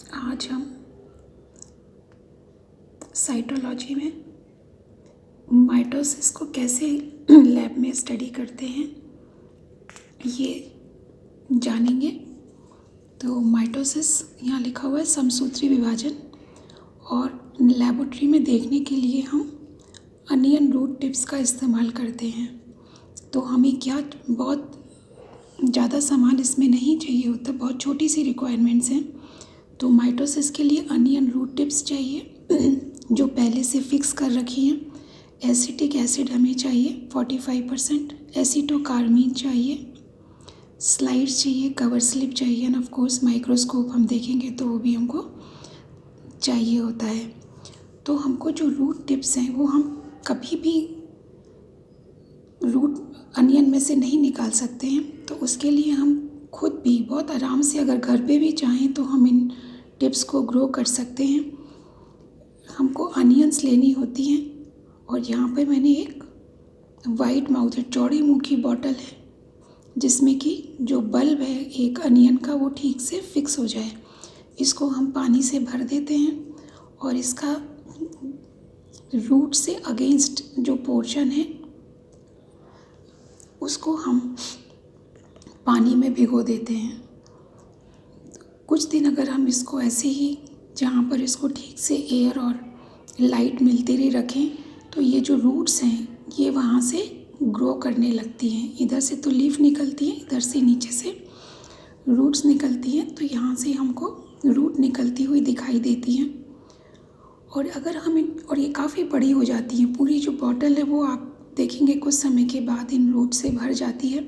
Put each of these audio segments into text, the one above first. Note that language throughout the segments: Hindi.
आज हम साइटोलॉजी में माइटोसिस को कैसे लैब में स्टडी करते हैं ये जानेंगे। तो माइटोसिस यहाँ लिखा हुआ है समसूत्री विभाजन, और लेबोरेटरी में देखने के लिए हम अनियन रूट टिप्स का इस्तेमाल करते हैं। तो हमें क्या बहुत ज़्यादा सामान इसमें नहीं चाहिए होता, बहुत छोटी सी रिक्वायरमेंट्स हैं। तो माइटोसिस के लिए अनियन रूट टिप्स चाहिए जो पहले से फिक्स कर रखी हैं। एसिटिक एसिड हमें चाहिए 45%, एसीटोकार्मीन चाहिए, स्लाइड्स चाहिए, कवर स्लिप चाहिए, एंड ऑफ कोर्स माइक्रोस्कोप हम देखेंगे तो वो भी हमको चाहिए होता है। तो हमको जो रूट टिप्स हैं वो हम कभी भी रूट अनियन में से नहीं निकाल सकते हैं। तो उसके लिए हम खुद भी बहुत आराम से अगर घर पे भी चाहें तो हम इन टिप्स को ग्रो कर सकते हैं। हमको अनियंस लेनी होती हैं, और यहाँ पे मैंने एक वाइड माउथ चौड़ी मुँह की बॉटल है जिसमें कि जो बल्ब है एक अनियन का वो ठीक से फिक्स हो जाए। इसको हम पानी से भर देते हैं और इसका रूट से अगेंस्ट जो पोर्शन है उसको हम पानी में भिगो देते हैं। कुछ दिन अगर हम इसको ऐसे ही जहाँ पर इसको ठीक से एयर और लाइट मिलती रही रखें तो ये जो रूट्स हैं ये वहाँ से ग्रो करने लगती हैं। इधर से तो लीफ निकलती है, इधर से नीचे से रूट्स निकलती हैं। तो यहाँ से हमको रूट निकलती हुई दिखाई देती हैं। और अगर हम और ये काफ़ी बड़ी हो जाती हैं, पूरी जो बॉटल है वो आप देखेंगे कुछ समय के बाद इन रूट से भर जाती है।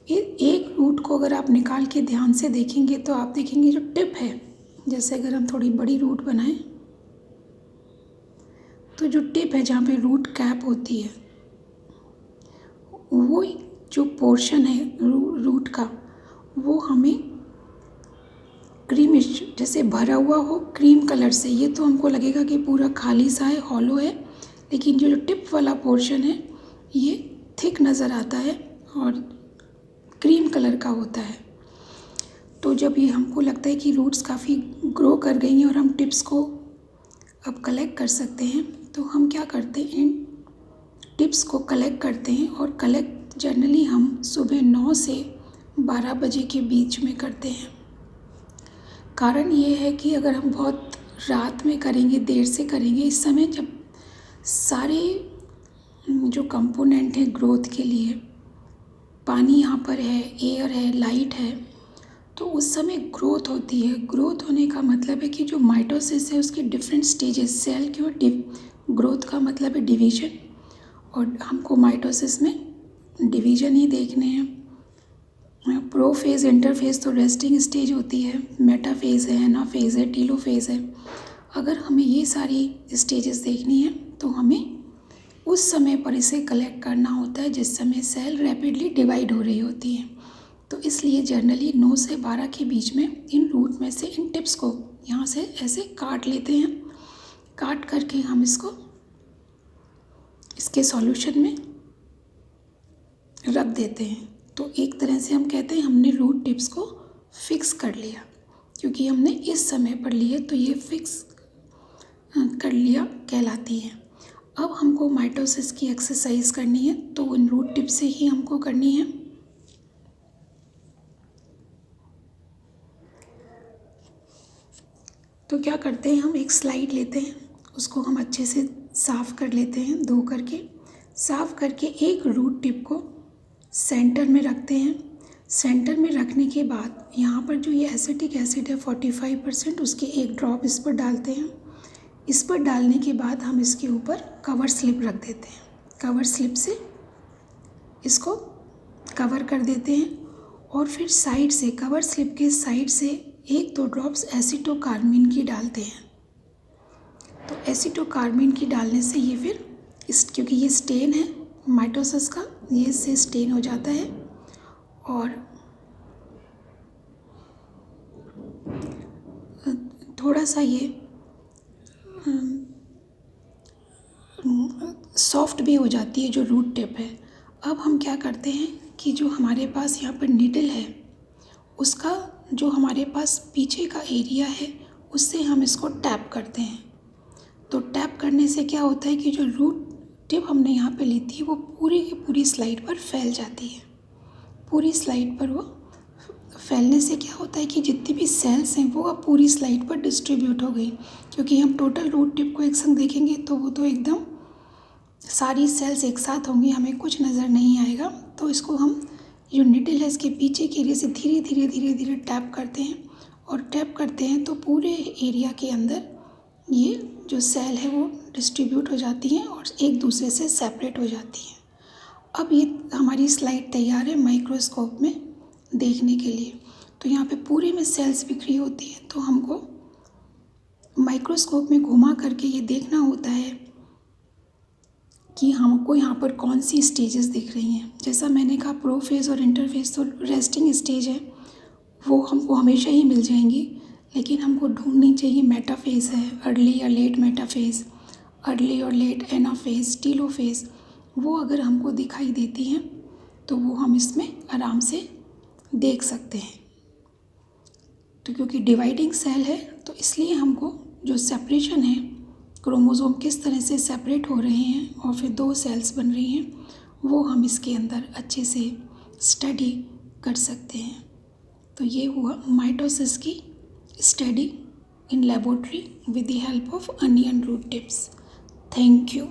एक रूट को अगर आप निकाल के ध्यान से देखेंगे तो आप देखेंगे जो टिप है, जैसे अगर हम थोड़ी बड़ी रूट बनाएं तो जो टिप है जहाँ पे रूट कैप होती है वो जो पोर्शन है रूट का वो हमें क्रीमिश जैसे भरा हुआ हो क्रीम कलर से। ये तो हमको लगेगा कि पूरा खाली सा है, हॉलो है, लेकिन जो टिप वाला पोर्शन है ये थिक नज़र आता है और क्रीम कलर का होता है। तो जब ये हमको लगता है कि रूट्स काफ़ी ग्रो कर गई हैं और हम टिप्स को अब कलेक्ट कर सकते हैं, तो हम क्या करते हैं, इन टिप्स को कलेक्ट करते हैं। और कलेक्ट जनरली हम सुबह 9 से 12 बजे के बीच में करते हैं। कारण ये है कि अगर हम बहुत रात में करेंगे, देर से करेंगे, इस समय जब सारे जो कंपोनेंट हैं ग्रोथ के लिए, पानी यहाँ पर है, एयर है, लाइट है, तो उस समय ग्रोथ होती है। ग्रोथ होने का मतलब है कि जो माइटोसिस है उसके डिफरेंट स्टेजेस, सेल की और ग्रोथ का मतलब है डिवीजन, और हमको माइटोसिस में डिवीजन ही देखने हैं। प्रोफेज, इंटरफेज तो रेस्टिंग स्टेज होती है, मेटाफेज है, एनाफेज है, टीलोफेज है। अगर हमें ये सारी स्टेजेस देखनी है तो हमें उस समय पर इसे कलेक्ट करना होता है जिस समय सेल रैपिडली डिवाइड हो रही होती है। तो इसलिए जनरली 9 से 12 के बीच में इन रूट में से इन टिप्स को यहाँ से ऐसे काट लेते हैं। काट करके हम इसको इसके सॉल्यूशन में रख देते हैं। तो एक तरह से हम कहते हैं हमने रूट टिप्स को फिक्स कर लिया, क्योंकि हमने इस समय पर लिए तो ये फिक्स कर लिया कहलाती है। अब हमको माइटोसिस की एक्सरसाइज करनी है तो इन रूट टिप से ही हमको करनी है। तो क्या करते हैं, हम एक स्लाइड लेते हैं, उसको हम अच्छे से साफ़ कर लेते हैं, धो करके साफ़ करके एक रूट टिप को सेंटर में रखते हैं। सेंटर में रखने के बाद यहाँ पर जो ये एसिटिक एसिड है 45%, उसके एक ड्रॉप इस पर डालते हैं। इस पर डालने के बाद हम इसके ऊपर कवर स्लिप रख देते हैं। कवर स्लिप से इसको कवर कर देते हैं और फिर साइड से, कवर स्लिप के साइड से 1-2 ड्रॉप्स एसीटोकार्मीन की डालते हैं। तो एसीटोकार्मीन की डालने से ये फिर क्योंकि ये स्टेन है माइटोसिस का, ये इससे स्टेन हो जाता है और थोड़ा सा ये सॉफ्ट भी हो जाती है जो रूट टिप है। अब हम क्या करते हैं कि जो हमारे पास यहाँ पर नीडल है उसका जो हमारे पास पीछे का एरिया है उससे हम इसको टैप करते हैं। तो टैप करने से क्या होता है कि जो रूट टिप हमने यहाँ पे ली थी वो पूरी की पूरी स्लाइड पर फैल जाती है। पूरी स्लाइड पर वो फैलने से क्या होता है कि जितनी भी सेल्स हैं वो अब पूरी स्लाइड पर डिस्ट्रीब्यूट हो गई। क्योंकि हम टोटल रूट टिप को एक संग देखेंगे तो वो तो एकदम सारी सेल्स एक साथ होंगी, हमें कुछ नज़र नहीं आएगा। तो इसको हम जो निडल है इसके पीछे के एरिया से धीरे धीरे धीरे धीरे टैप करते हैं, और टैप करते हैं तो पूरे एरिया के अंदर ये जो सेल है वो डिस्ट्रीब्यूट हो जाती हैं और एक दूसरे से सेपरेट हो जाती हैं। अब ये हमारी स्लाइड तैयार है माइक्रोस्कोप में देखने के लिए। तो यहाँ पे पूरे में सेल्स बिखरी होती हैं, तो हमको माइक्रोस्कोप में घुमा करके ये देखना होता है कि हमको यहाँ पर कौन सी स्टेजेस दिख रही हैं। जैसा मैंने कहा प्रोफेज और इंटरफेज तो रेस्टिंग स्टेज है, वो हमको हमेशा ही मिल जाएंगी, लेकिन हमको ढूंढनी चाहिए मेटाफेज है, अर्ली या लेट मेटाफेज, अर्ली और लेट एनाफेज, टीलोफेज। वो अगर हमको दिखाई देती हैं तो वो हम इसमें आराम से देख सकते हैं। तो क्योंकि डिवाइडिंग सेल है तो इसलिए हमको जो सेपरेशन है, क्रोमोसोम किस तरह से सेपरेट हो रहे हैं और फिर 2 सेल्स बन रही हैं, वो हम इसके अंदर अच्छे से स्टडी कर सकते हैं। तो ये हुआ माइटोसिस की study in laboratory with the help of onion root tips. Thank you.